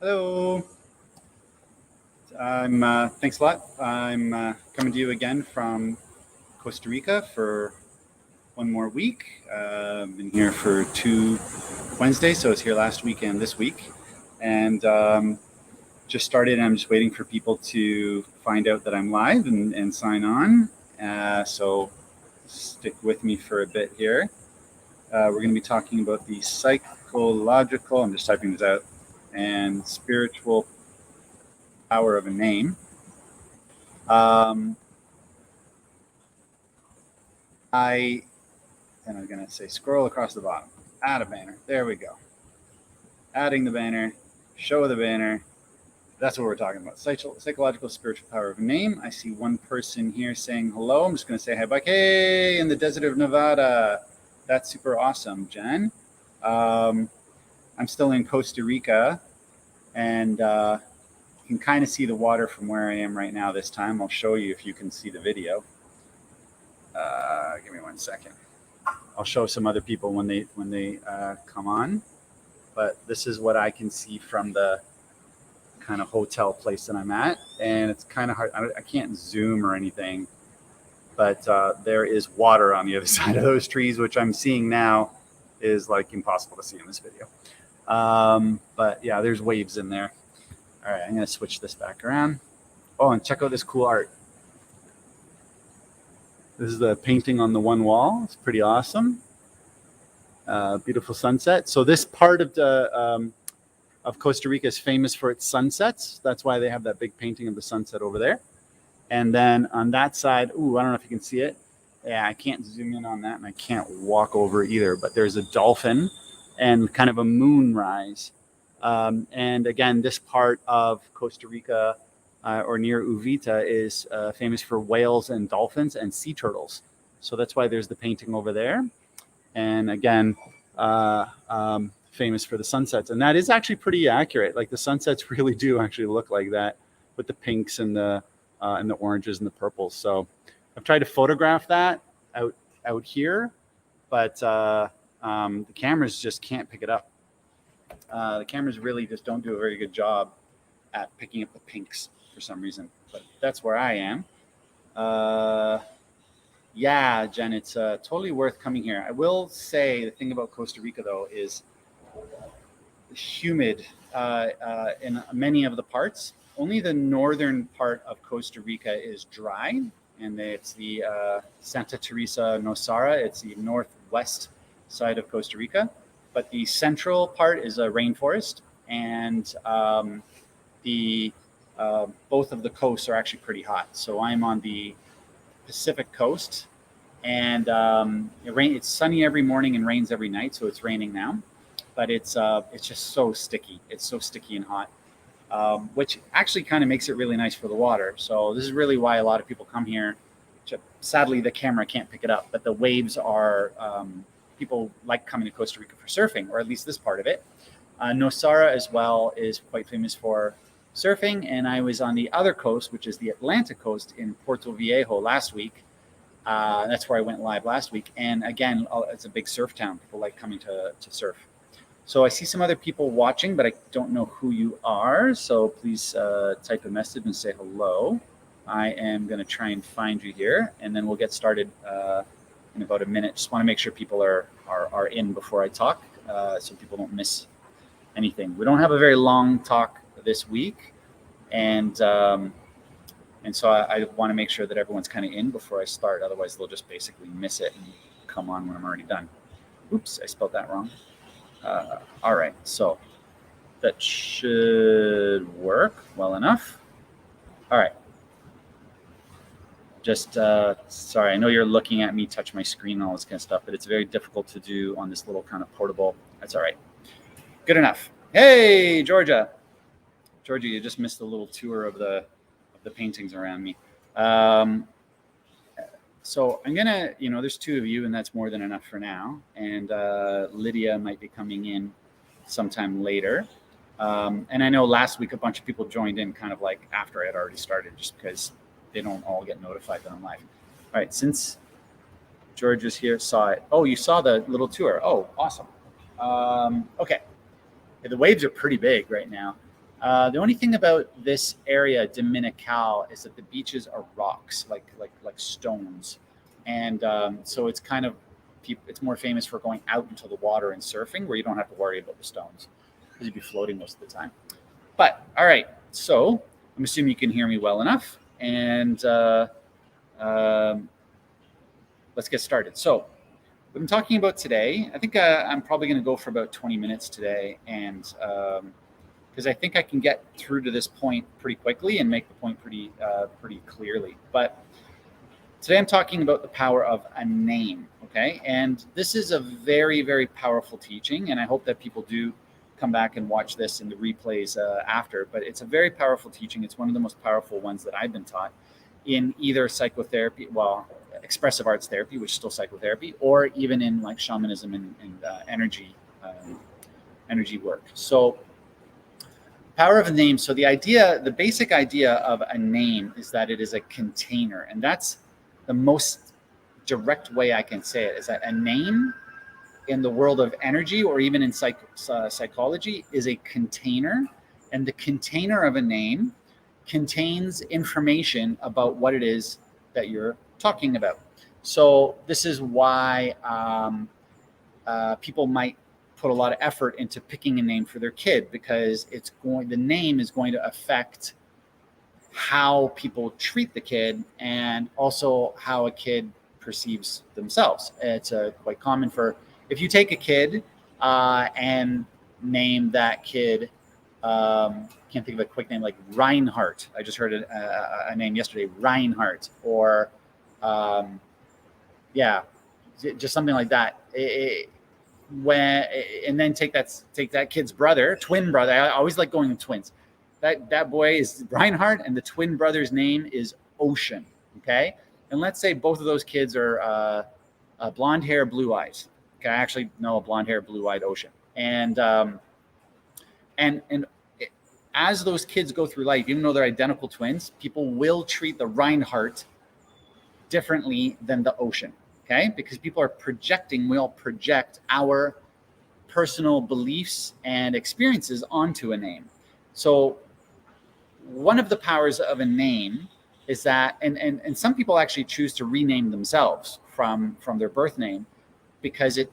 Hello. Thanks a lot. I'm coming to you again from Costa Rica for one more week. I've been here for 2 Wednesdays, so I was here last week and this week. And just started, and I'm just waiting for people to find out that I'm live and sign on. So stick with me for a bit here. We're going to be talking about the psychological, I'm just typing this out, and spiritual power of a name. I'm going to say scroll across the bottom, add a banner. There we go. Adding the banner, show the banner. That's what we're talking about. Psychological spiritual power of a name. I see one person here saying hello. I'm just going to say hi back. Hey, in the desert of Nevada. That's super awesome, Jen. I'm still in Costa Rica, and you can kind of see the water from where I am right now this time. I'll show you if you can see the video. Give me 1 second. I'll show some other people when they come on. But this is what I can see from the kind of hotel place that I'm at. And it's kind of hard. I can't zoom or anything. But there is water on the other side of those trees, which I'm seeing now is like impossible to see in this video. But yeah, there's waves in there. All right, I'm going to switch this back around. Oh, and check out this cool art. This is the painting on the one wall. It's pretty awesome. Beautiful sunset. So this part of Costa Rica is famous for its sunsets. That's why they have that big painting of the sunset over there. And then on that side, I don't know if you can see it. Yeah, I can't zoom in on that, and I can't walk over either. But there's a dolphin and kind of a moonrise. And again, this part of Costa Rica or near Uvita is famous for whales and dolphins and sea turtles. So that's why there's the painting over there. And again, famous for the sunsets. And that is actually pretty accurate. Like the sunsets really do actually look like that with the pinks and the oranges and the purples. So I've tried to photograph that out here, but the cameras just can't pick it up. The cameras really just don't do a very good job at picking up the pinks for some reason, but that's where I am. Yeah, Jen, it's totally worth coming here. I will say the thing about Costa Rica, though, is humid in many of the parts. Only the northern part of Costa Rica is dry, and it's the Santa Teresa Nosara. It's the northwest side of Costa Rica. But the central part is a rainforest, and both of the coasts are actually pretty hot. So I'm on the Pacific coast, and it's sunny every morning and rains every night. So it's raining now, but it's just so sticky. It's so sticky and hot, which actually kind of makes it really nice for the water. So this is really why a lot of people come here. Sadly, the camera can't pick it up, but the waves are. People like coming to Costa Rica for surfing, or at least this part of it. Nosara as well is quite famous for surfing, and I was on the other coast, which is the Atlantic coast in Puerto Viejo last week. That's where I went live last week, and again, it's a big surf town. People like coming to surf. So I see some other people watching, but I don't know who you are, so please type a message and say hello. I am going to try and find you here, and then we'll get started in about a minute. Just want to make sure people are in before I talk, so people don't miss anything. We don't have a very long talk this week, and so I want to make sure that everyone's kind of in before I start. Otherwise, they'll just basically miss it and come on when I'm already done. Oops, I spelled that wrong. All right, so that should work well enough. All right. Just, sorry, I know you're looking at me touch my screen and all this kind of stuff, but it's very difficult to do on this little kind of portable. That's all right. Good enough. Hey, Georgia. Georgia, you just missed a little tour of the paintings around me. So I'm going to, there's 2 of you, and that's more than enough for now. And Lydia might be coming in sometime later. And I know last week a bunch of people joined in kind of like after I had already started, just because they don't all get notified that I'm live. All right, since George is here, saw it. Oh, you saw the little tour. Oh, awesome. Okay. The waves are pretty big right now. The only thing about this area, Dominical, is that the beaches are rocks, like stones, and so it's kind of it's more famous for going out into the water and surfing, where you don't have to worry about the stones because you'd be floating most of the time. But all right, so I'm assuming you can hear me well enough, and let's get started. So what I'm talking about today, I think I'm probably going to go for about 20 minutes today, and because I think I can get through to this point pretty quickly and make the point pretty clearly. But today I'm talking about the power of a name, okay? And this is a very, very powerful teaching, and I hope that people do come back and watch this in the replays after. But it's a very powerful teaching. It's one of the most powerful ones that I've been taught in either psychotherapy, well, expressive arts therapy, which is still psychotherapy, or even in like shamanism and energy work. So power of a name. So the basic idea of a name is that it is a container, and that's the most direct way I can say it, is that a name in the world of energy, or even in psychology, is a container, and the container of a name contains information about what it is that you're talking about. So this is why people might put a lot of effort into picking a name for their kid, because the name is going to affect how people treat the kid, and also how a kid perceives themselves. It's quite common if you take a kid and name that kid, can't think of a quick name, like Reinhardt. I just heard a name yesterday, Reinhardt, or just something like that. And then take that kid's twin brother. I always like going with twins. That boy is Reinhardt, and the twin brother's name is Ocean. Okay, and let's say both of those kids are blonde hair, blue eyes. Okay, I actually know a blonde hair, blue eyed Ocean, and as those kids go through life, even though they're identical twins, people will treat the Reinhardt differently than the Ocean. Okay, because people are projecting. We all project our personal beliefs and experiences onto a name. So one of the powers of a name is that, and some people actually choose to rename themselves from their birth name, because it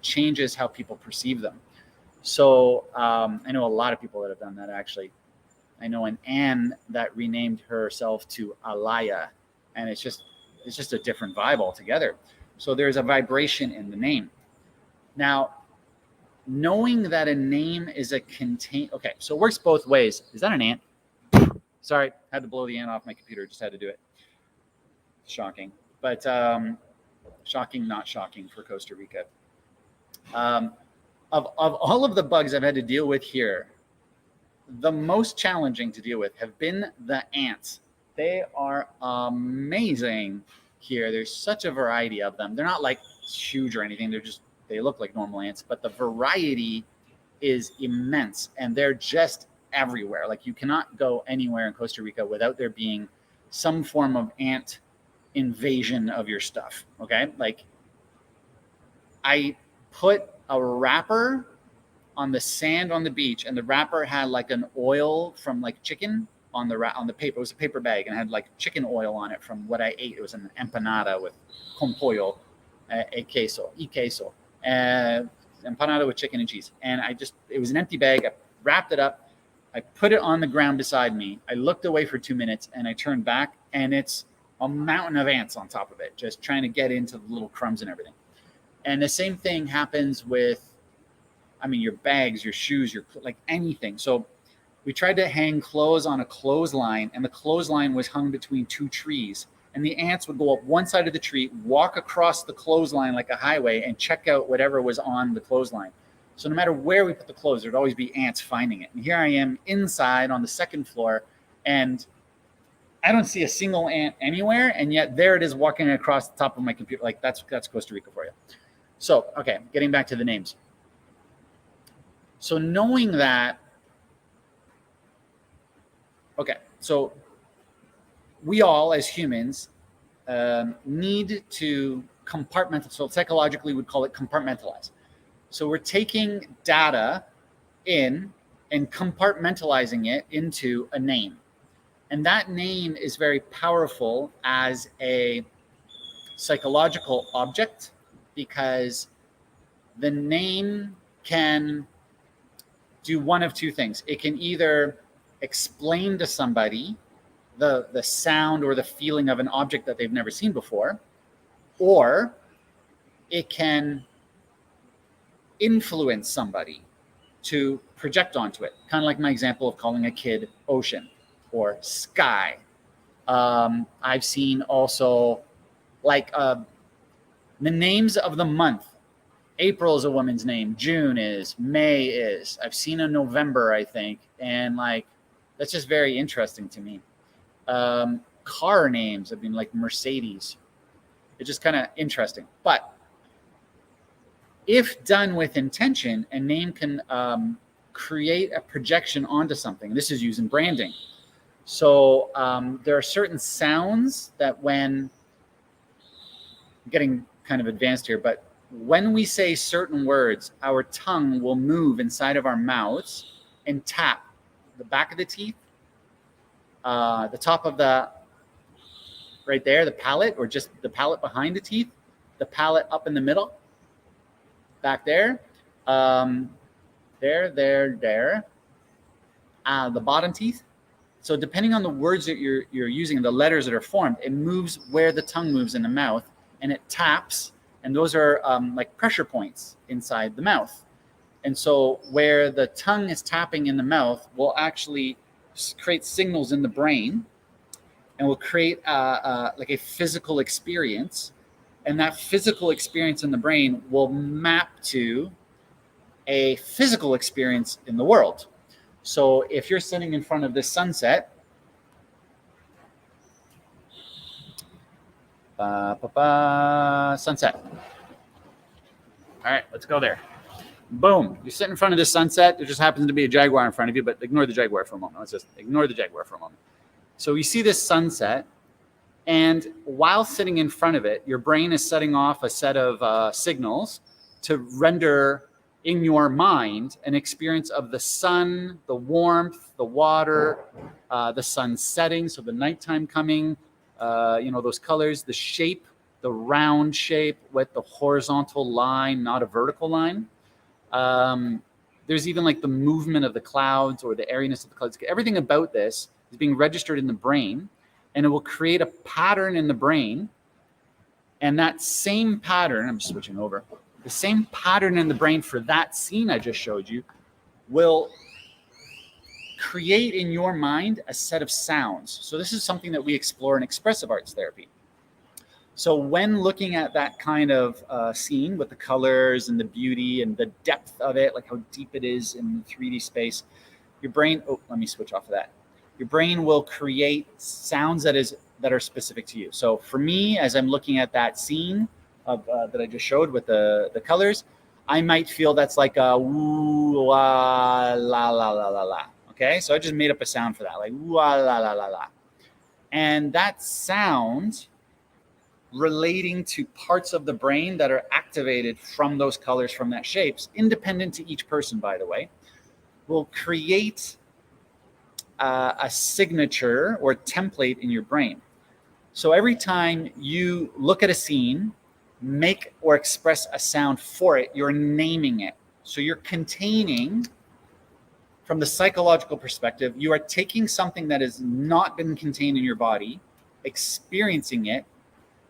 changes how people perceive them. So I know a lot of people that have done that, actually. I know an Anne that renamed herself to Alaya, and it's just a different vibe altogether. So there's a vibration in the name. Now, knowing that a name is okay, so it works both ways. Is that an ant? Sorry, had to blow the ant off my computer. Just had to do it. Shocking. But shocking, not shocking for Costa Rica. Of all of the bugs I've had to deal with here, the most challenging to deal with have been the ants. They are amazing here. There's such a variety of them. They're not like huge or anything. They look like normal ants, but the variety is immense, and they're just everywhere. Like, you cannot go anywhere in Costa Rica without there being some form of ant invasion of your stuff. Okay, like I put a wrapper on the sand on the beach, and the wrapper had like an oil from like chicken on the paper. It was a paper bag, and it had like chicken oil on it from what I ate. It was an empanada with con pollo, queso, empanada with chicken and cheese. And it was an empty bag. I wrapped it up. I put it on the ground beside me. I looked away for 2 minutes, and I turned back, and it's a mountain of ants on top of it, just trying to get into the little crumbs and everything. And the same thing happens with, your bags, your shoes, like anything. So we tried to hang clothes on a clothesline, and the clothesline was hung between two trees. And the ants would go up one side of the tree, walk across the clothesline like a highway, and check out whatever was on the clothesline. So no matter where we put the clothes, there'd always be ants finding it. And here I am inside on the second floor, and I don't see a single ant anywhere. And yet there it is walking across the top of my computer. Like, that's Costa Rica for you. So, okay, getting back to the names. So knowing that, okay, so we all as humans need to compartmentalize. So psychologically, we'd call it compartmentalize. So we're taking data in, and compartmentalizing it into a name. And that name is very powerful as a psychological object, because the name can do one of two things. It can either explain to somebody the sound or the feeling of an object that they've never seen before, or it can influence somebody to project onto it. Kind of like my example of calling a kid ocean or sky. I've seen also like the names of the month. April is a woman's name. June is. May is. I've seen a November, I think. And like, that's just very interesting to me. Car names, I mean, like Mercedes. It's just kind of interesting. But if done with intention, a name can create a projection onto something. This is used in branding. So there are certain sounds that when, I'm getting kind of advanced here, but when we say certain words, our tongue will move inside of our mouths and tap the back of the teeth, the top of the, right there, the palate, or just the palate behind the teeth, the palate up in the middle, back there, there, the bottom teeth. So depending on the words that you're using, the letters that are formed, it moves where the tongue moves in the mouth, and it taps. And those are like pressure points inside the mouth. And so where the tongue is tapping in the mouth will actually create signals in the brain and will create like a physical experience. And that physical experience in the brain will map to a physical experience in the world. So if you're sitting in front of this sunset, sunset. All right, let's go there. Boom. You sit in front of this sunset. There just happens to be a jaguar in front of you, but ignore the jaguar for a moment. Let's just ignore the jaguar for a moment. So you see this sunset, and while sitting in front of it, your brain is setting off a set of signals to render in your mind an experience of the sun, the warmth, the water, the sun setting, so the nighttime coming, those colors, the shape, the round shape with the horizontal line, not a vertical line. There's even like the movement of the clouds or the airiness of the clouds. Everything about this is being registered in the brain, and it will create a pattern in the brain. And that same pattern, I'm switching over, the same pattern in the brain for that scene I just showed you will create in your mind a set of sounds. So this is something that we explore in expressive arts therapy. So when looking at that kind of scene with the colors and the beauty and the depth of it, like how deep it is in 3D space, your brain, let me switch off of that. Your brain will create sounds that are specific to you. So for me, as I'm looking at that scene of that I just showed with the colors, I might feel that's like a woo, la, la, la, la, la, la. Okay, so I just made up a sound for that, like woo, la, la, la, la, la. And that sound relating to parts of the brain that are activated from those colors, from that shapes, independent to each person, by the way, will create a signature or template in your brain. So every time you look at a scene, make or express a sound for it, you're naming it. So you're containing, from the psychological perspective, you are taking something that has not been contained in your body, experiencing it,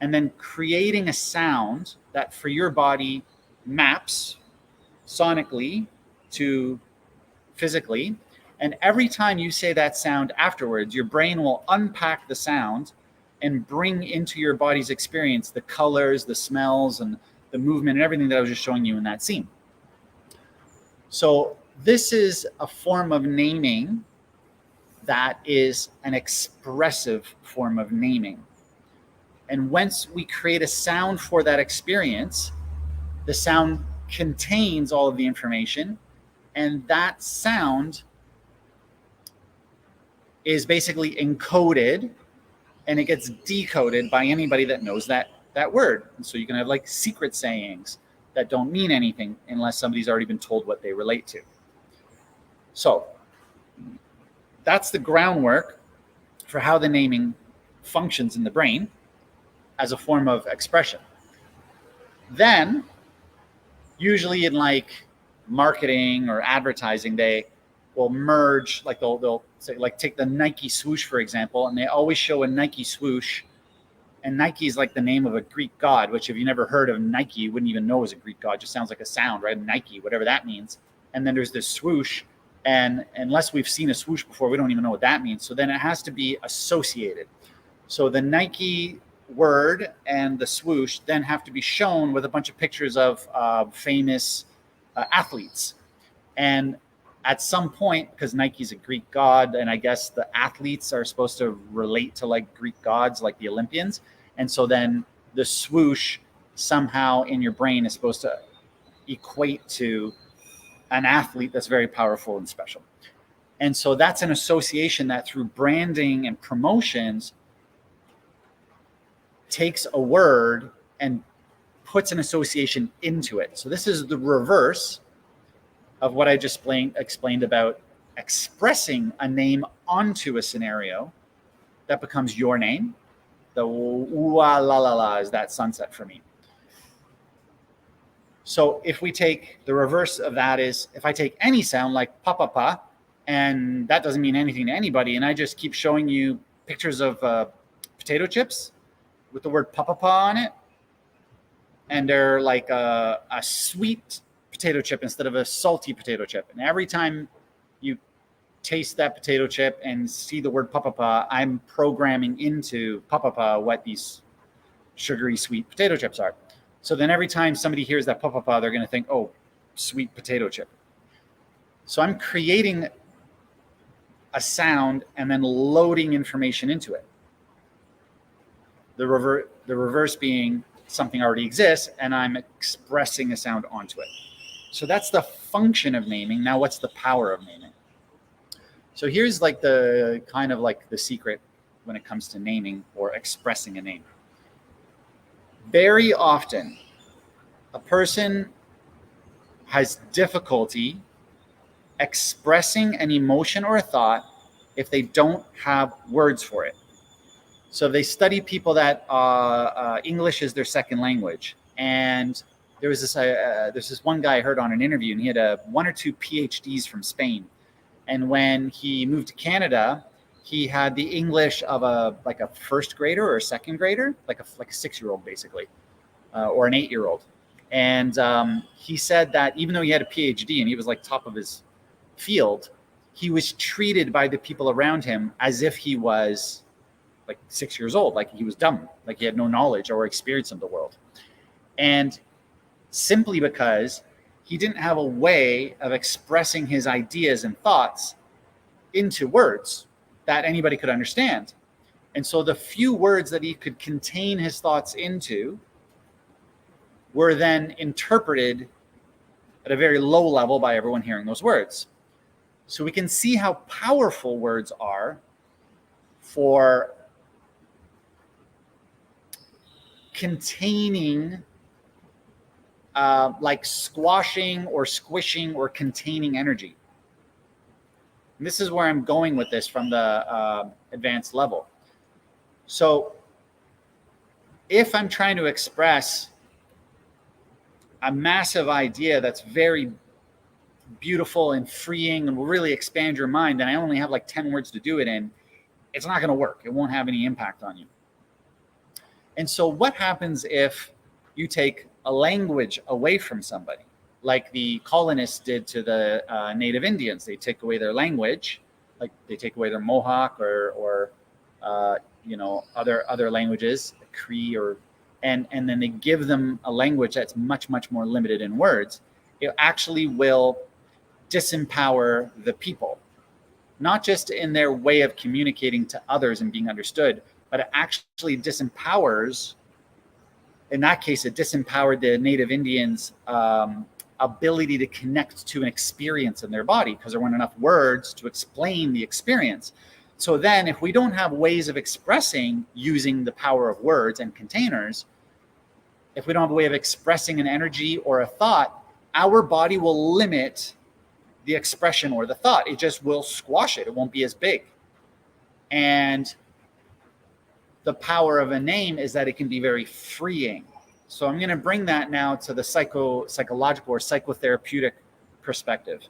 and then creating a sound that for your body maps sonically to physically. And every time you say that sound afterwards, your brain will unpack the sound and bring into your body's experience the colors, the smells, and the movement and everything that I was just showing you in that scene. So this is a form of naming that is an expressive form of naming. And once we create a sound for that experience, the sound contains all of the information, and that sound is basically encoded, and it gets decoded by anybody that knows that word. And so you can have like secret sayings that don't mean anything unless somebody's already been told what they relate to. So that's the groundwork for how the naming functions in the brain as a form of expression. Then, usually in like marketing or advertising, they will merge, like they'll say, like take the Nike swoosh, for example, and they always show a Nike swoosh. And Nike is like the name of a Greek god, which if you never heard of Nike, you wouldn't even know is a Greek god. It just sounds like a sound, right? Nike, whatever that means. And then there's this swoosh. And unless we've seen a swoosh before, we don't even know what that means. So then it has to be associated. So the Nike word and the swoosh then have to be shown with a bunch of pictures of famous athletes. And at some point, because Nike's a Greek god, and I guess the athletes are supposed to relate to like Greek gods, like the Olympians. And so then the swoosh somehow in your brain is supposed to equate to an athlete that's very powerful and special. And so that's an association that through branding and promotions takes a word and puts an association into it. So this is the reverse of what I just explained about expressing a name onto a scenario that becomes your name. The ooh-ah, la la la is that sunset for me. So if we take the reverse of that is, if I take any sound like pa pa pa, and that doesn't mean anything to anybody, and I just keep showing you pictures of potato chips with the word pa pa pa on it, and they're like a sweet potato chip instead of a salty potato chip. And every time you taste that potato chip and see the word pa pa pa, I'm programming into pa pa pa what these sugary sweet potato chips are. So then every time somebody hears that pa pa pa, they're going to think, oh, sweet potato chip. So I'm creating a sound and then loading information into it. The reverse being something already exists and I'm expressing a sound onto it. So that's the function of naming. Now, what's the power of naming? So here's like the kind of like the secret when it comes to naming or expressing a name. Very often, a person has difficulty expressing an emotion or a thought if they don't have words for it. So they study people that English is their second language. And there was there's this one guy I heard on an interview, and he had 1 or 2 PhDs from Spain. And when he moved to Canada, he had the English of a first grader or a second grader, like a 6-year-old basically, or an 8-year-old. And he said that even though he had a PhD and he was like top of his field, he was treated by the people around him as if he was like 6 years old, like he was dumb, like he had no knowledge or experience of the world. And simply because he didn't have a way of expressing his ideas and thoughts into words that anybody could understand. And so the few words that he could contain his thoughts into were then interpreted at a very low level by everyone hearing those words. So we can see how powerful words are for containing, like squashing or squishing or containing energy. And this is where I'm going with this from the advanced level. So if I'm trying to express a massive idea that's very beautiful and freeing and will really expand your mind, and I only have like 10 words to do it in, it's not going to work. It won't have any impact on you. And so what happens if you take a language away from somebody, like the colonists did to the native Indians? They take away their language, like they take away their Mohawk or other languages, Cree, and then they give them a language that's much, much more limited in words. It actually will disempower the people, not just in their way of communicating to others and being understood, but it actually disempowers. In that case, it disempowered the native Indians' ability to connect to an experience in their body because there weren't enough words to explain the experience. So then if we don't have ways of expressing using the power of words and containers, if we don't have a way of expressing an energy or a thought, our body will limit the expression or the thought. It just will squash it. It won't be as big. And the power of a name is that it can be very freeing. So I'm going to bring that now to the psychological or psychotherapeutic perspective.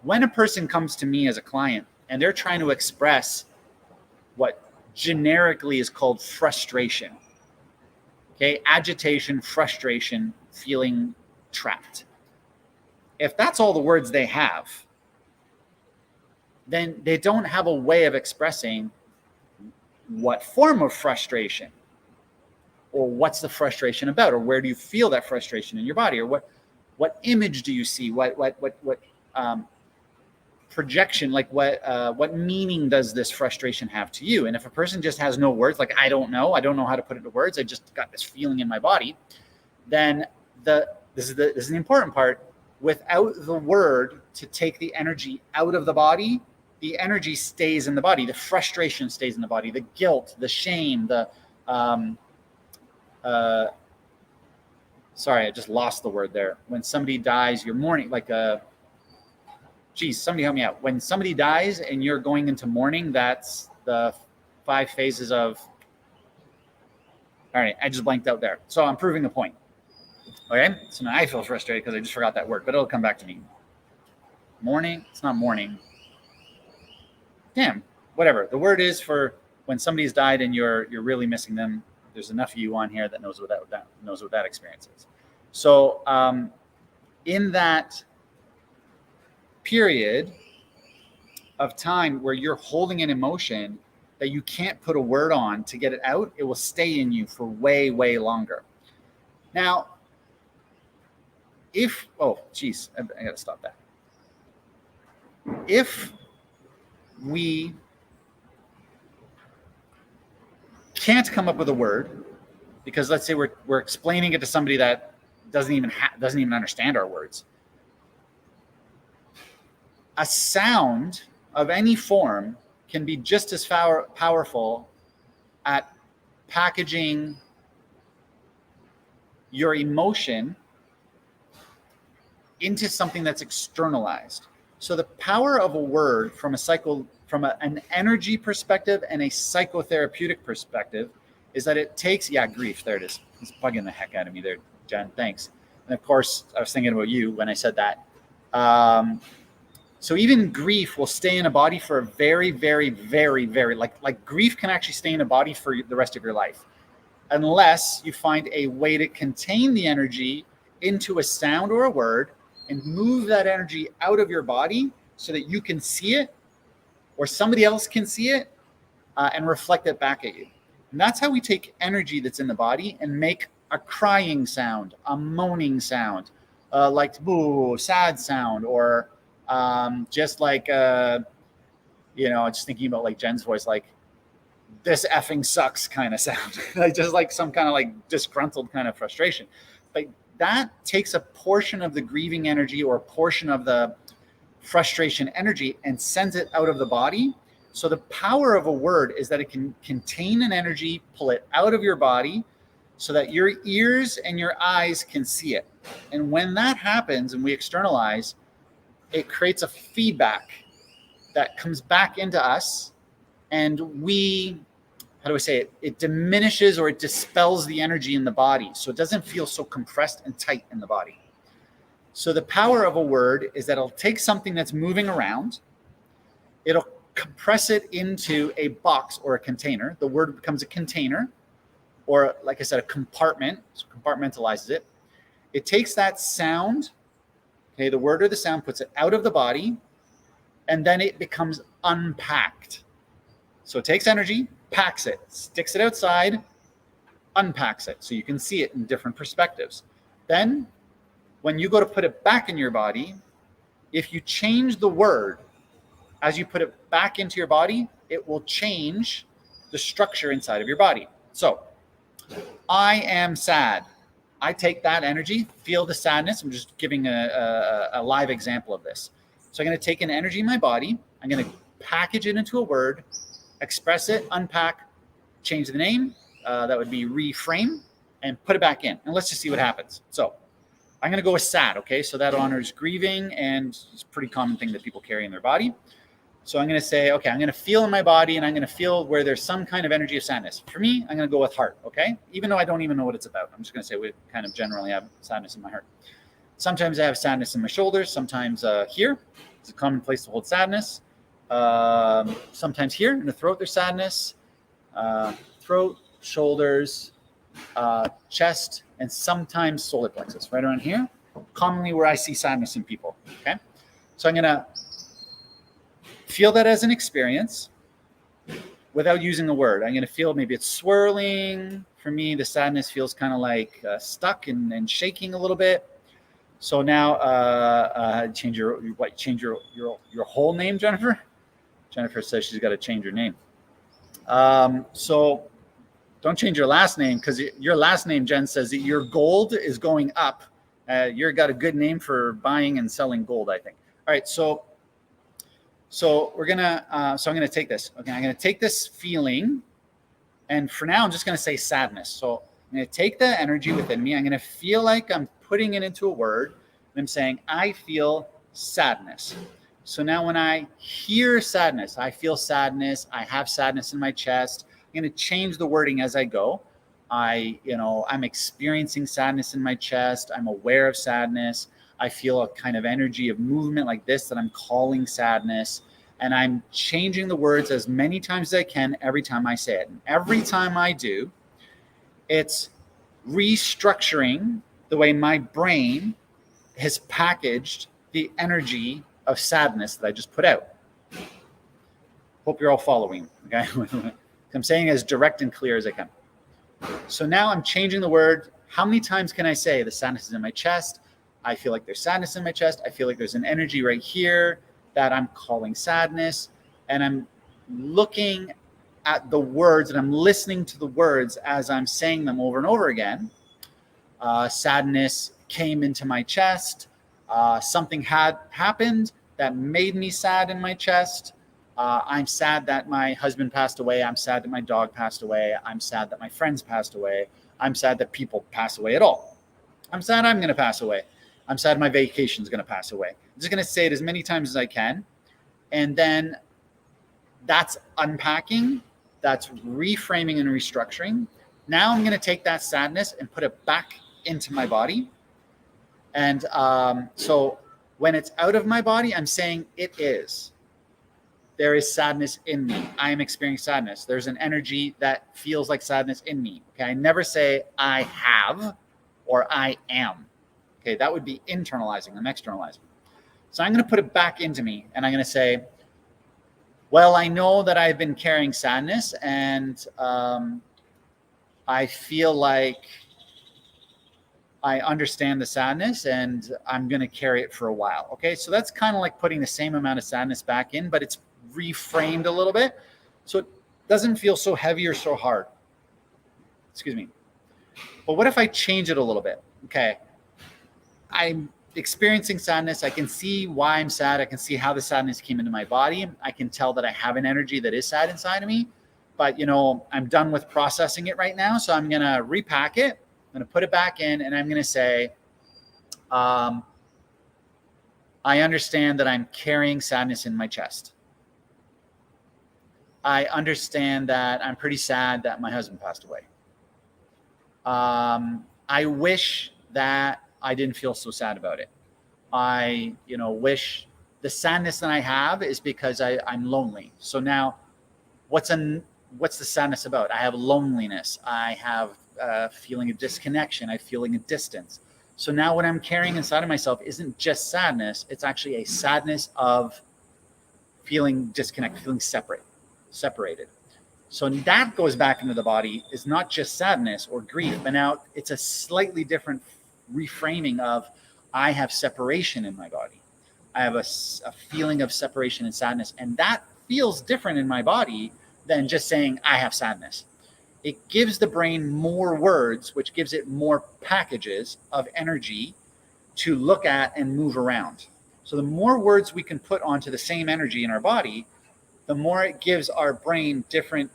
When a person comes to me as a client and they're trying to express what generically is called frustration, okay, agitation, frustration, feeling trapped. If that's all the words they have, then they don't have a way of expressing what form of frustration, or what's the frustration about, or where do you feel that frustration in your body, or what image do you see, what projection, like what meaning does this frustration have to you? And if a person just has no words, like I don't know how to put it into words, I just got this feeling in my body, then this is the important part. Without the word to take the energy out of the body, the energy stays in the body. The frustration stays in the body. The guilt, the shame, sorry, I just lost the word there. When somebody dies, you're mourning, somebody help me out. When somebody dies and you're going into mourning, that's the 5 phases of, all right, I just blanked out there. So I'm proving the point. Okay, so now I feel frustrated because I just forgot that word, but it'll come back to me. Mourning? It's not mourning. Damn, whatever. The word is for when somebody's died and you're really missing them. There's enough of you on here that knows what that experience is. So in that period of time where you're holding an emotion that you can't put a word on to get it out, it will stay in you for way, way longer. Now, I gotta stop that. If we can't come up with a word, because let's say we're explaining it to somebody that doesn't even understand our words, a sound of any form can be just as powerful at packaging your emotion into something that's externalized. So the power of a word from an energy perspective and a psychotherapeutic perspective is that it takes, grief, there it is. It's bugging the heck out of me there, Jen, thanks. And of course, I was thinking about you when I said that. So even grief will stay in a body for a very, very, very, very, like grief can actually stay in a body for the rest of your life, unless you find a way to contain the energy into a sound or a word and move that energy out of your body so that you can see it or somebody else can see it and reflect it back at you. And that's how we take energy that's in the body and make a crying sound, a moaning sound, like boo, sad sound, or just like, just thinking about like Jen's voice, like this effing sucks kind of sound, like just like some kind of like disgruntled kind of frustration. But that takes a portion of the grieving energy or a portion of the frustration energy and sends it out of the body. So the power of a word is that it can contain an energy, pull it out of your body so that your ears and your eyes can see it. And when that happens and we externalize, it creates a feedback that comes back into us, and it diminishes or it dispels the energy in the body. So it doesn't feel so compressed and tight in the body. So the power of a word is that it'll take something that's moving around, it'll compress it into a box or a container. The word becomes a container, or like I said, a compartment, so compartmentalizes it. It takes that sound, okay, the word or the sound, puts it out of the body, and then it becomes unpacked. So it takes energy, packs it, sticks it outside, unpacks it so you can see it in different perspectives. Then when you go to put it back in your body, if you change the word as you put it back into your body, it will change the structure inside of your body. So I am sad. I take that energy, feel the sadness. I'm just giving a live example of this. So I'm going to take an energy in my body. I'm going to package it into a word, express it, unpack, change the name. That would be reframe, and put it back in. And let's just see what happens. So I'm going to go with sad. Okay. So that honors grieving, and it's a pretty common thing that people carry in their body. So I'm going to say, okay, I'm going to feel in my body, and I'm going to feel where there's some kind of energy of sadness. For me, I'm going to go with heart. Okay. Even though I don't even know what it's about. I'm just going to say we kind of generally have sadness in my heart. Sometimes I have sadness in my shoulders. Sometimes here. It's a common place to hold sadness. Sometimes here in the throat, there's sadness. Throat, shoulders, chest, and sometimes solar plexus, right around here. Commonly where I see sadness in people. Okay. So I'm going to feel that as an experience without using a word. I'm going to feel maybe it's swirling. For me, the sadness feels kind of like stuck and shaking a little bit. So now, change your whole name, Jennifer. Jennifer says she's got to change her name. So don't change your last name, because your last name, Jen, says that your gold is going up. You've got a good name for buying and selling gold, I think. All right, so we're gonna. So I'm gonna take this. Okay, I'm gonna take this feeling, and for now, I'm just gonna say sadness. So I'm gonna take the energy within me. I'm gonna feel like I'm putting it into a word, and I'm saying, I feel sadness. So now when I hear sadness, I feel sadness, I have sadness in my chest. I'm going to change the wording as I go. I'm experiencing sadness in my chest. I'm aware of sadness. I feel a kind of energy of movement like this that I'm calling sadness. And I'm changing the words as many times as I can every time I say it. And every time I do, it's restructuring the way my brain has packaged the energy of sadness that I just put out. Hope you're all following. Okay, I'm saying as direct and clear as I can. So now I'm changing the word. How many times can I say the sadness is in my chest? I feel like there's sadness in my chest. I feel like there's an energy right here that I'm calling sadness. And I'm looking at the words and I'm listening to the words as I'm saying them over and over again. Sadness came into my chest. Something had happened that made me sad in my chest. I'm sad that my husband passed away. I'm sad that my dog passed away. I'm sad that my friends passed away. I'm sad that people pass away at all. I'm sad I'm going to pass away. I'm sad my vacation is going to pass away. I'm just going to say it as many times as I can. And then that's unpacking. That's reframing and restructuring. Now I'm going to take that sadness and put it back into my body. And so when it's out of my body, I'm saying it is. There is sadness in me. I am experiencing sadness. There's an energy that feels like sadness in me. Okay, I never say I have or I am. Okay, that would be internalizing. I'm externalizing. So I'm going to put it back into me, and I'm going to say, well, I know that I've been carrying sadness, and I feel like I understand the sadness, and I'm going to carry it for a while. Okay, so that's kind of like putting the same amount of sadness back in, but it's reframed a little bit, so it doesn't feel so heavy or so hard. Excuse me. But what if I change it a little bit? Okay, I'm experiencing sadness. I can see why I'm sad. I can see how the sadness came into my body. I can tell that I have an energy that is sad inside of me, but I'm done with processing it right now. So I'm going to repack it. I'm going to put it back in, and I'm going to say, I understand that I'm carrying sadness in my chest. I understand that I'm pretty sad that my husband passed away. I wish that I didn't feel so sad about it. I, wish the sadness that I have is because I'm lonely. So now what's the sadness about? I have loneliness. I have a feeling of disconnection. I feeling a distance. So now what I'm carrying inside of myself isn't just sadness. It's actually a sadness of feeling disconnected, feeling separated. So that goes back into the body is not just sadness or grief, but now it's a slightly different reframing of I have separation in my body. I have a feeling of separation and sadness, and that feels different in my body than just saying I have sadness. It gives the brain more words, which gives it more packages of energy to look at and move around. So the more words we can put onto the same energy in our body, the more it gives our brain different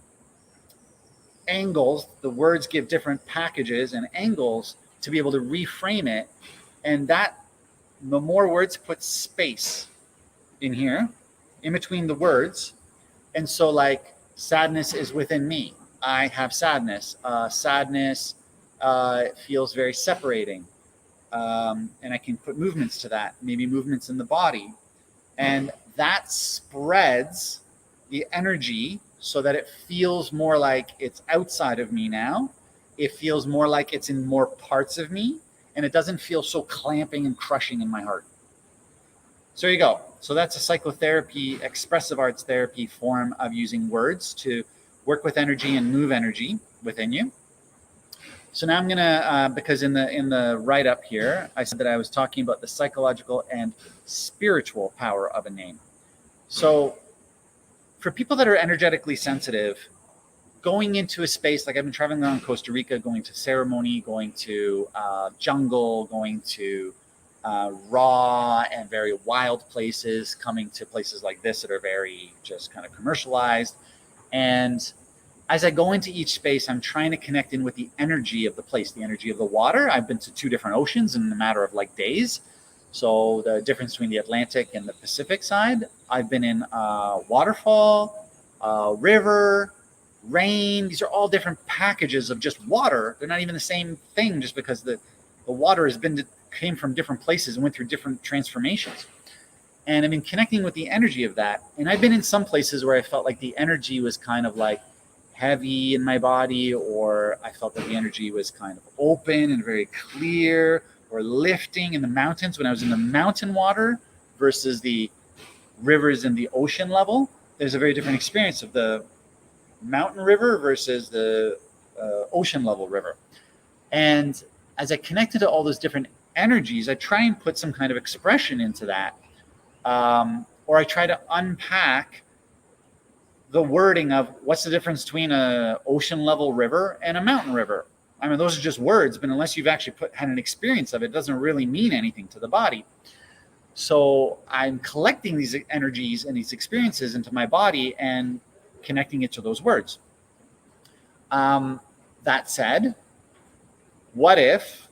angles. The words give different packages and angles to be able to reframe it And that, the more words put space in here, in between the words. And so like sadness is within me. I have sadness. Sadness feels very separating. And I can put movements to that, maybe movements in the body. And that spreads the energy so that it feels more like it's outside of me now. It feels more like it's in more parts of me, and it doesn't feel so clamping and crushing in my heart. So there you go. So that's a psychotherapy, expressive arts therapy form of using words to work with energy and move energy within you. So now I'm gonna, because in the write-up here, I said that I was talking about the psychological and spiritual power of a name. So for people that are energetically sensitive, going into a space, like I've been traveling around Costa Rica, going to ceremony, going to jungle, going to raw and very wild places, coming to places like this that are very just kind of commercialized. And as I go into each space, I'm trying to connect in with the energy of the place, the energy of the water. I've been to 2 different oceans in a matter of like days. So the difference between the Atlantic and the Pacific side, I've been in waterfall, river, rain. These are all different packages of just water. They're not even the same thing, just because the water came from different places and went through different transformations. And I've been connecting with the energy of that. And I've been in some places where I felt like the energy was kind of like heavy in my body, or I felt that the energy was kind of open and very clear, or lifting in the mountains when I was in the mountain water versus the rivers in the ocean level. There's a very different experience of the mountain river versus the ocean level river. And as I connected to all those different energies, I try and put some kind of expression into that. Or I try to unpack the wording of what's the difference between an ocean level river and a mountain river. I mean, those are just words, but unless you've actually had an experience of it, it doesn't really mean anything to the body. So I'm collecting these energies and these experiences into my body and connecting it to those words. That said, what if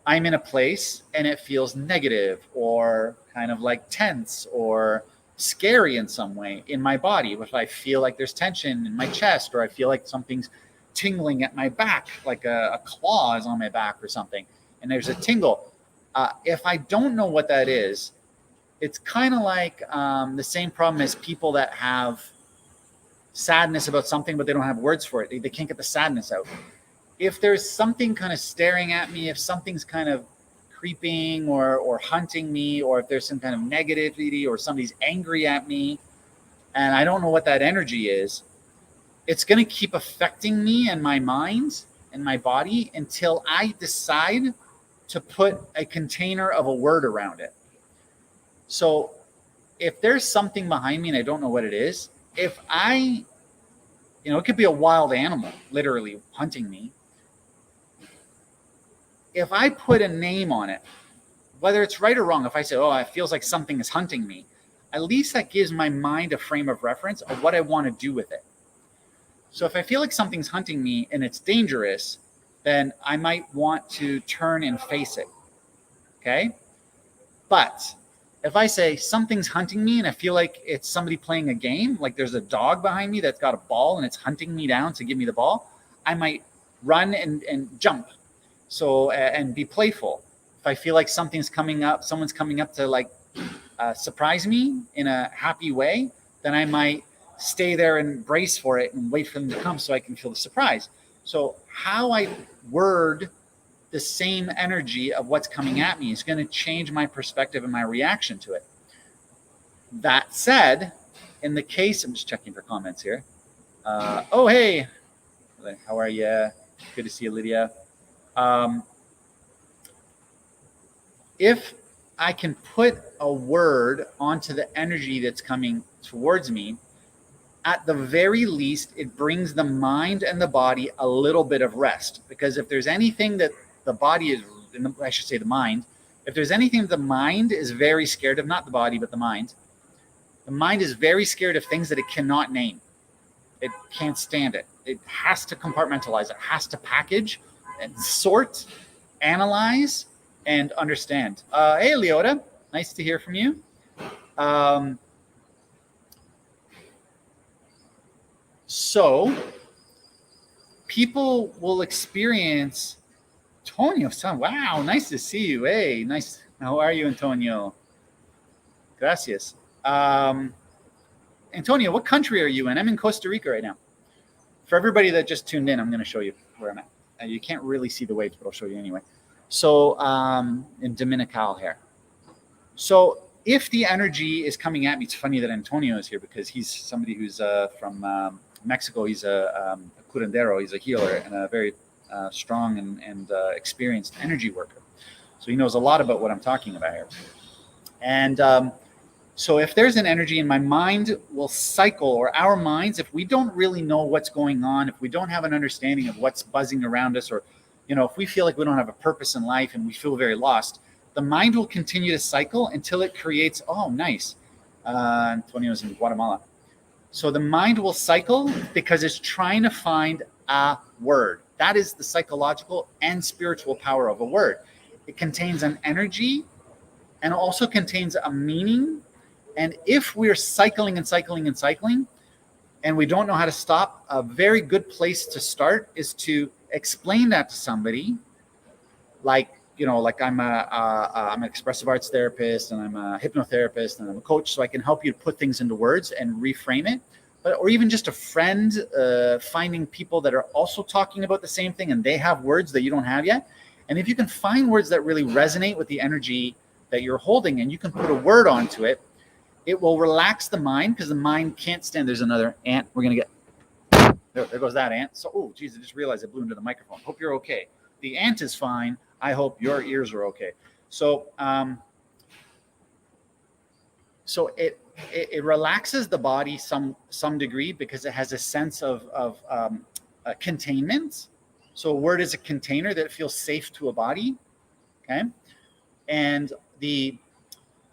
I'm in a place and it feels negative or kind of like tense or scary in some way in my body? If I feel like there's tension in my chest, or I feel like something's tingling at my back, like a claw is on my back or something, and there's a tingle. If I don't know what that is, it's kind of like the same problem as people that have sadness about something, but they don't have words for it. They can't get the sadness out. If there's something kind of staring at me, if something's kind of creeping or hunting me, or if there's some kind of negativity or somebody's angry at me and I don't know what that energy is, it's going to keep affecting me and my mind and my body until I decide to put a container of a word around it. So if there's something behind me and I don't know what it is, it could be a wild animal literally hunting me. If I put a name on it, whether it's right or wrong, if I say, oh, it feels like something is hunting me, at least that gives my mind a frame of reference of what I want to do with it. So if I feel like something's hunting me and it's dangerous, then I might want to turn and face it. Okay? But if I say something's hunting me and I feel like it's somebody playing a game, like there's a dog behind me that's got a ball and it's hunting me down to give me the ball, I might run and jump. So, and be playful. If I feel like someone's coming up to like surprise me in a happy way, then I might stay there and brace for it and wait for them to come so I can feel the surprise. So how I word the same energy of what's coming at me is going to change my perspective and my reaction to it. That said, in the case, I'm just checking for comments here. Oh, hey, how are you? Good to see you, Lydia. If I can put a word onto the energy that's coming towards me, at the very least, it brings the mind and the body a little bit of rest. Because if there's anything that the body is, I should say the mind, if there's anything that the mind is very scared of, not the body, but the mind is very scared of things that it cannot name. It can't stand it. It has to compartmentalize. It has to package and sort, analyze, and understand. Hey, Leota, nice to hear from you. So people will experience Antonio. Son, wow, nice to see you. Hey, nice. How are you, Antonio? Gracias. Antonio, what country are you in? I'm in Costa Rica right now. For everybody that just tuned in, I'm going to show you where I'm at. You can't really see the waves, but I'll show you anyway. So in Dominical here. So if the energy is coming at me, it's funny that Antonio is here because he's somebody who's from Mexico. He's a curandero. He's a healer and a very strong and experienced energy worker. So he knows a lot about what I'm talking about here. And so if there's an energy, and my mind will cycle, or our minds, if we don't really know what's going on, if we don't have an understanding of what's buzzing around us, or if we feel like we don't have a purpose in life and we feel very lost, the mind will continue to cycle until it creates, oh, nice. Antonio's in Guatemala. So the mind will cycle because it's trying to find a word. That is the psychological and spiritual power of a word. It contains an energy and also contains a meaning. And if we're cycling and cycling and cycling, and we don't know how to stop, a very good place to start is to explain that to somebody. Like I'm an expressive arts therapist, and I'm a hypnotherapist, and I'm a coach, so I can help you to put things into words and reframe it. Or even just a friend, finding people that are also talking about the same thing, and they have words that you don't have yet. And if you can find words that really resonate with the energy that you're holding, and you can put a word onto it, it will relax the mind, because the mind can't stand. There's another ant. We're going to get, there goes that ant. So, oh, geez, I just realized I blew into the microphone. Hope you're okay. The ant is fine. I hope your ears are okay. So, it relaxes the body some degree, because it has a sense of containment. So a word is a container that feels safe to a body. Okay. And the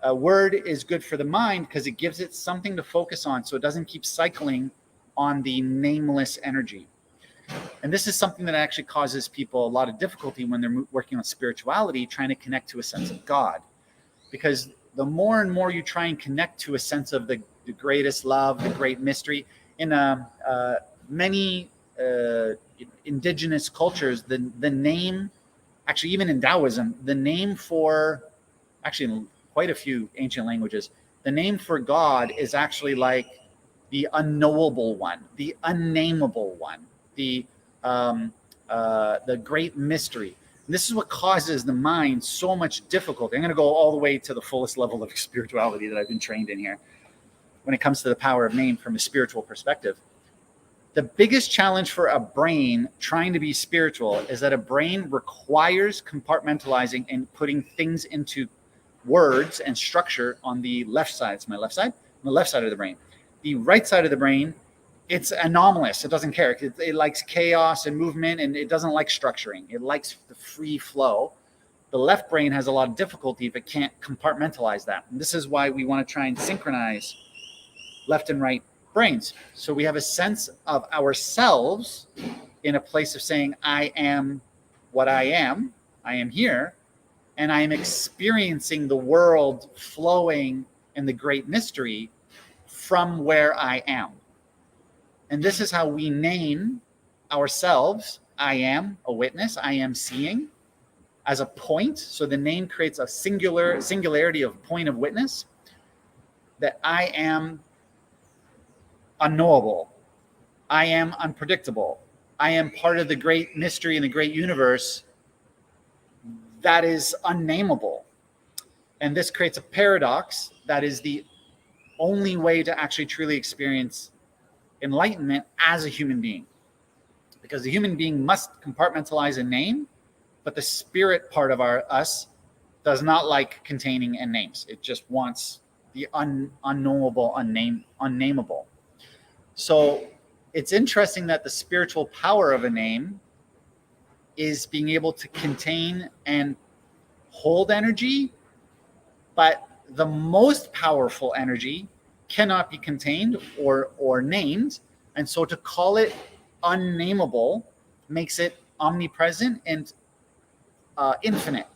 a word is good for the mind because it gives it something to focus on, so it doesn't keep cycling on the nameless energy. And this is something that actually causes people a lot of difficulty when they're working on spirituality, trying to connect to a sense of God. Because the more and more you try and connect to a sense of the greatest love, the great mystery, in many indigenous cultures, the name, actually even in Taoism, the name for, actually in quite a few ancient languages, the name for God is actually like the unknowable one, the unnameable one, the great mystery. And this is what causes the mind so much difficulty. I'm going to go all the way to the fullest level of spirituality that I've been trained in here when it comes to the power of name from a spiritual perspective. The biggest challenge for a brain trying to be spiritual is that a brain requires compartmentalizing and putting things into words and structure on the left side. It's my left side, the left side of the brain. The right side of the brain, it's anomalous. It doesn't care. It likes chaos and movement, and it doesn't like structuring. It likes the free flow. The left brain has a lot of difficulty if it can't compartmentalize that. And this is why we want to try and synchronize left and right brains. So we have a sense of ourselves in a place of saying, I am what I am here, and I am experiencing the world flowing in the great mystery from where I am. And this is how we name ourselves. I am a witness. I am seeing as a point. So the name creates a singularity of point of witness, that I am unknowable. I am unpredictable. I am part of the great mystery in the great universe that is unnameable. And this creates a paradox that is the only way to actually truly experience enlightenment as a human being. Because the human being must compartmentalize a name, but the spirit part of us does not like containing and names. It just wants the unknowable, unnameable. So it's interesting that the spiritual power of a name is being able to contain and hold energy, but the most powerful energy cannot be contained or named. And so to call it unnameable makes it omnipresent and infinite.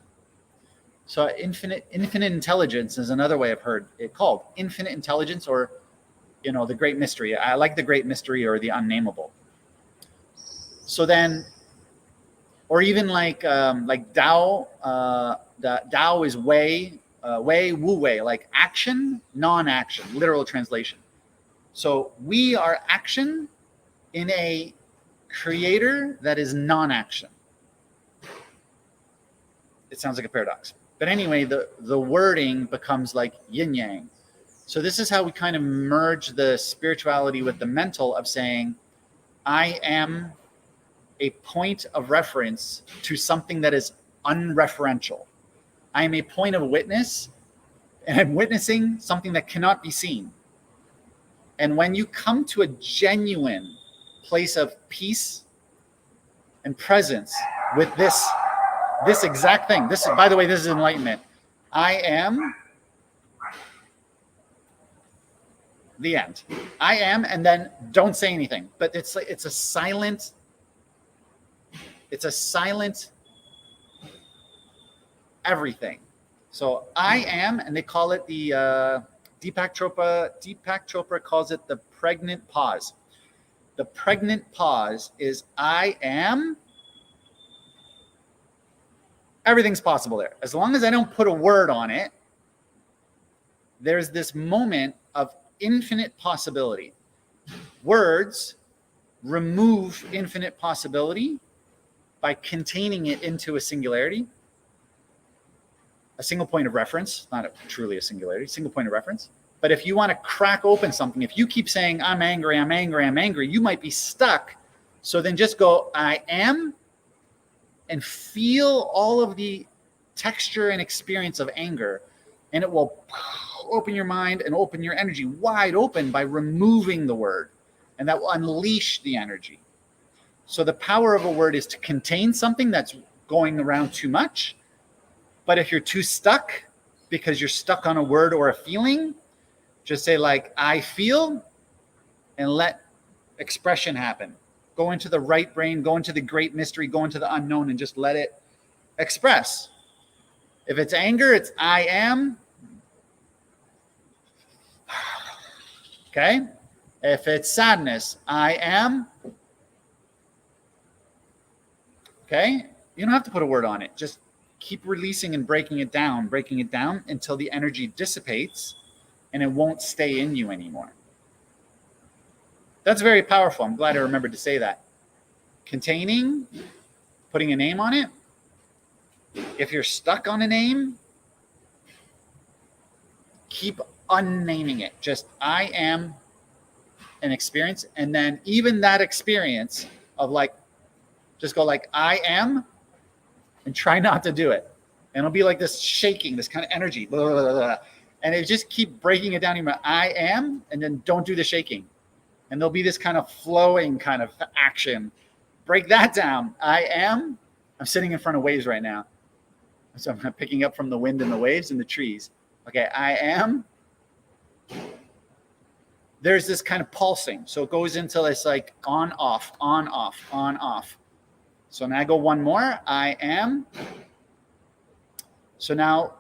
So infinite intelligence is another way I've heard it called. Infinite intelligence, or the great mystery. I like the great mystery or the unnameable. So then, or even like Dao. The Dao is Wei, Wu Wei, like action, non-action, literal translation. So we are action in a creator that is non-action. It sounds like a paradox. But anyway, the wording becomes like yin yang. So this is how we kind of merge the spirituality with the mental of saying, I am a point of reference to something that is unreferential. I am a point of witness, and I'm witnessing something that cannot be seen. And when you come to a genuine place of peace and presence with this exact thing, this, by the way, this is enlightenment. I am the end. I am, and then don't say anything. But it's a silent everything. So I am, and they call it the Deepak Chopra calls it the pregnant pause. The pregnant pause is I am. Everything's possible there. As long as I don't put a word on it, there's this moment of infinite possibility. Words remove infinite possibility by containing it into a singularity, a single point of reference, not truly a singularity, single point of reference. But if you want to crack open something, if you keep saying, I'm angry, I'm angry, I'm angry, you might be stuck. So then just go, I am, and feel all of the texture and experience of anger, and it will open your mind and open your energy wide open by removing the word, and that will unleash the energy. So the power of a word is to contain something that's going around too much. But if you're too stuck because you're stuck on a word or a feeling, just say like, I feel, and let expression happen. Go into the right brain, go into the great mystery, go into the unknown, and just let it express. If it's anger, it's I am. Okay? If it's sadness, I am. Okay? You don't have to put a word on it. Just keep releasing and breaking it down until the energy dissipates and it won't stay in you anymore. That's very powerful. I'm glad I remembered to say that. Containing, putting a name on it. If you're stuck on a name, keep unnaming it. Just I am an experience. And then even that experience of like, just go like I am and try not to do it. And it'll be like this shaking, this kind of energy. Blah, blah, blah, blah. And it just keep breaking it down. You I am, and then don't do the shaking. And there'll be this kind of flowing kind of action. Break that down. I am. I'm sitting in front of waves right now. So I'm picking up from the wind and the waves and the trees. Okay, I am. There's this kind of pulsing. So it goes into this like on, off, on, off, on, off. So now I go one more. I am. So now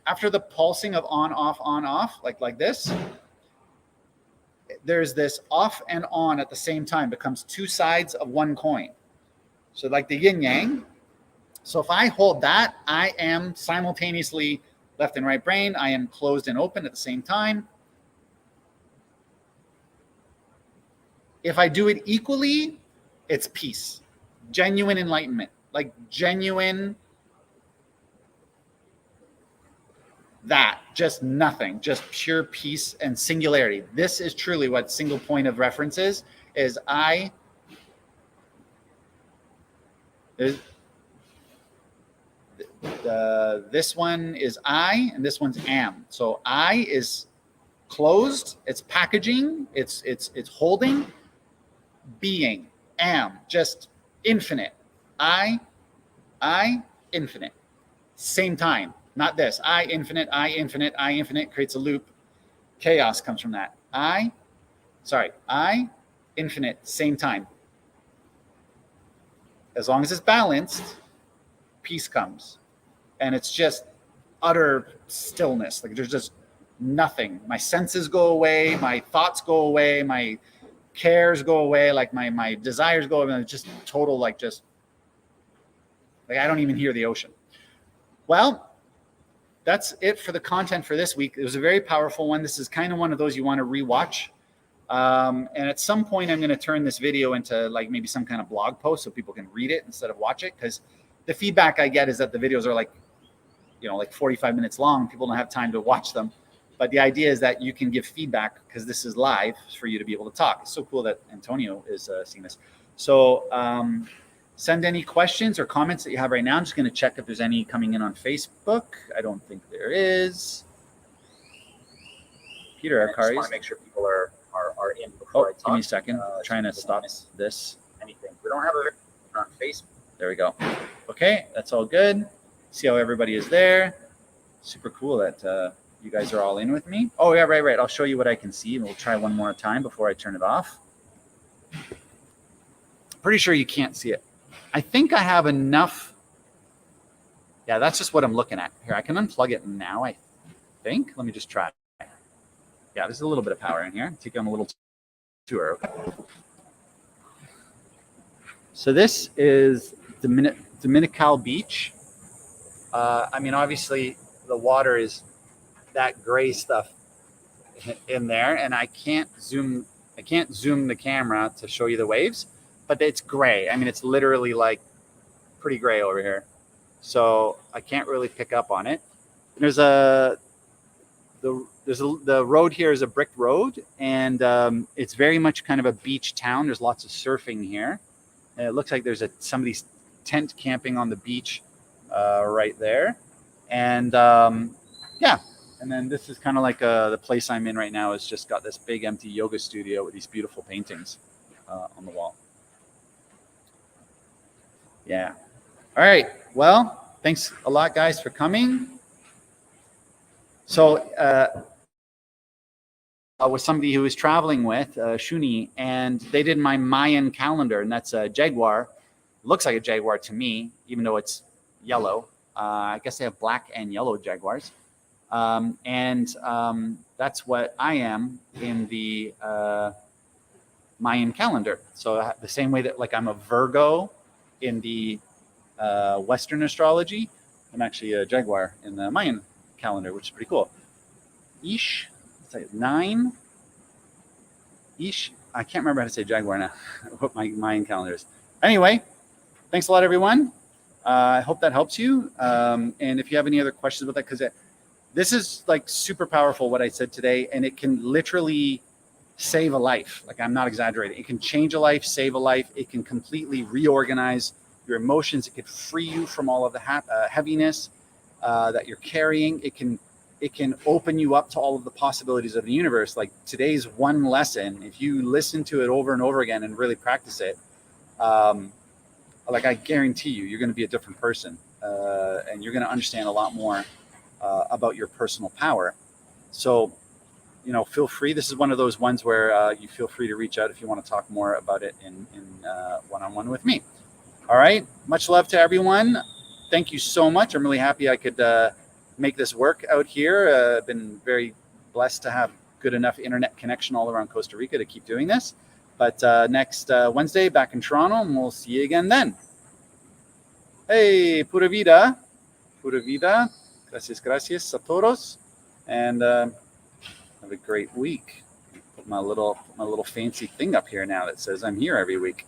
after the pulsing of on, off, like this, there's this off and on at the same time, becomes two sides of one coin. So like the yin yang. So if I hold that, I am simultaneously left and right brain. I am closed and open at the same time. If I do it equally, it's peace, genuine enlightenment, like genuine that, just nothing, just pure peace and singularity. This is truly what single point of reference is I. This one is I, and this one's am. So I is closed, it's packaging, it's holding, being, am, just infinite. I, infinite. Same time. Not this. I infinite creates a loop. Chaos comes from that. I infinite, same time. As long as it's balanced, peace comes. And it's just utter stillness. Like there's just nothing. My senses go away, my thoughts go away, my cares go away, like my desires go away. It's just total, like I don't even hear the ocean. Well, that's it for the content for this week. It was a very powerful one. This is kind of one of those you want to rewatch. And at some point, I'm going to turn this video into like maybe some kind of blog post so people can read it instead of watch it. Because the feedback I get is that the videos are like 45 minutes long. People don't have time to watch them. But the idea is that you can give feedback because this is live for you to be able to talk. It's so cool that Antonio is seeing this. So send any questions or comments that you have right now. I'm just going to check if there's any coming in on Facebook. I don't think there is. Peter Arcari. I just want to make sure people are in before I talk. Give me a second. I'm trying to stop this. Anything. We don't have a on Facebook. There we go. Okay, that's all good. See how everybody is there. Super cool that you guys are all in with me. Oh, yeah, right. I'll show you what I can see, and we'll try one more time before I turn it off. Pretty sure you can't see it. I think I have enough. Yeah, that's just what I'm looking at. Here, I can unplug it now, I think. Let me just try. Yeah, there's a little bit of power in here. Take on a little tour. Okay. So this is Dominical Beach. I mean, obviously, the water is that gray stuff in there, and I can't zoom the camera to show you the waves, but it's gray. I mean, it's literally like pretty gray over here, so I can't really pick up on it. There's the road here is a brick road, and it's very much kind of a beach town. There's lots of surfing here, and it looks like there's somebody's tent camping on the beach right there, and yeah. And then this is kind of like the place I'm in right now has just got this big empty yoga studio with these beautiful paintings on the wall. Yeah. All right. Well, thanks a lot, guys, for coming. So I was somebody who was traveling with Shuni, and they did my Mayan calendar, and that's a jaguar. It looks like a jaguar to me, even though it's yellow. I guess they have black and yellow jaguars. That's what I am in the Mayan calendar. So the same way that like I'm a Virgo in the Western astrology, I'm actually a Jaguar in the Mayan calendar, which is pretty cool. Ish, it's like 9. Ish, I can't remember how to say Jaguar now. What my Mayan calendar is. Anyway, thanks a lot, everyone. I hope that helps you. And if you have any other questions about that, because this is like super powerful what I said today, and it can literally save a life. Like I'm not exaggerating. It can change a life, save a life. It can completely reorganize your emotions. It could free you from all of the heaviness that you're carrying. It can open you up to all of the possibilities of the universe. Like today's one lesson, if you listen to it over and over again and really practice it, like I guarantee you're going to be a different person, and you're going to understand a lot more about your personal power. So, feel free. This is one of those ones where you feel free to reach out if you want to talk more about it in one-on-one with me. All right. Much love to everyone. Thank you so much. I'm really happy I could make this work out here. I've been very blessed to have good enough internet connection all around Costa Rica to keep doing this. But next Wednesday, back in Toronto, and we'll see you again then. Hey, pura vida. Pura vida. Gracias a todos, and have a great week. Put my little fancy thing up here now that says I'm here every week.